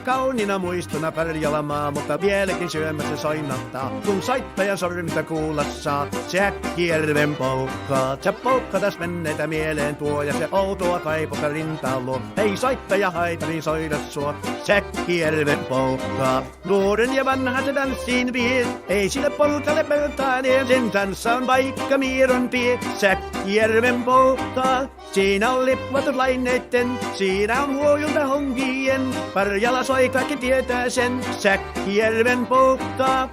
kauniina muistona Karjalan maa, mutta vieläkin syömässä soinnattaa. Kun saittajan sormista kuulla saa, se Häkkijärven polkkaa. Se polkkatas menneitä mieleen tuo ja se outoa kaipoka rintaan luo. Ei saittaja haitari soida sua, se Häkkijärven polkkaa. Nuoren ja vanha se tanssiin vie, ei sille polkalle peltaaneen. Sen tanssa on vaikka mieron tie, se Häkkijärven polkkaa. Siinä on lipvatusaineitten, siinä on huojulta honkien. Parjala soi kaikki tietää sen, se Häkkijärven polkkaa.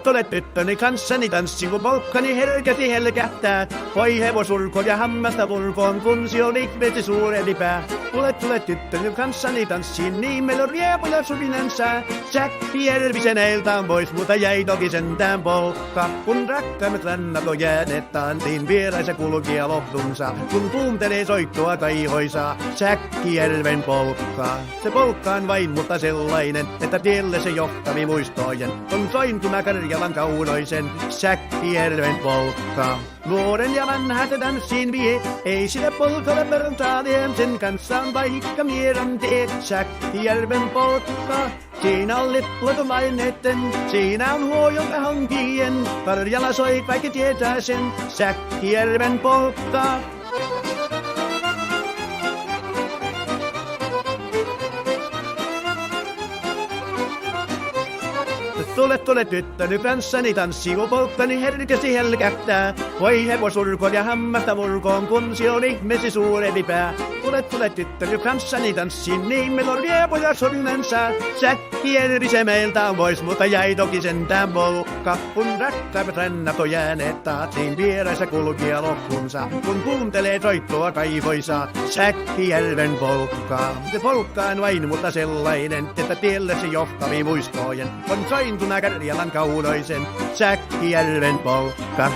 Olet tyttöni kanssani tanssin, kun polkkani herkästi helkähtää. Voi hevosurko ja hammasta vulkoon, kun se on ihmeesti suureni pää. Tulet tyttöni kanssani tanssiin, niin meillä on riepu ja suvinen sää. Säkkijärvi sen eiltaan pois, mutta jäi toki sentään polkka. Kun rakkaimmat rannat on jääneet taantiin, vieraisa kulkija lohtunsa. Kun kuuntelee soittoa kaihoisaa, Säkkijärven polkkaa. Se polkka on vain mutta sellainen, että tielle se johtavi muistojen. On sointuna Karjalan kaunoisen, Säkkijärven polkkaa. Nuoren ja vanha se tanssiin vie, ei sille polkalle pertaaneen. Sen kanssa on vaikka mieron tee, Säkkijärven polkkaa. Siinä on lippulatulaineitten, siinä on huojolta honkien. Karjala soi kaikki tietää sen, Säkkijärven polkkaa. Tule tyttöni kanssani tanssii, kun polkkani herkästi helkähtää. Voi hevosurko ja hammasta vulkoon, kun se on ihmeesi suurempi pää. Tule tyttöni kanssani tanssiin, niin meillä on riepu ja sorinen sää. Säkkijärvi se meiltä on pois, mutta jäi toki sentään polkka. Kun rakkaimmat rannat on jääneet taattiin, vieraissa kulkija lohkunsa. Kun kuuntelee soittoa kaivoisaa, Säkkijärven polkkaa. Se polkka on vain mutta sellainen, että tielle se johtavi muistojen. On sointuna Karjalan kaunoisen, Säkkijärven polkka.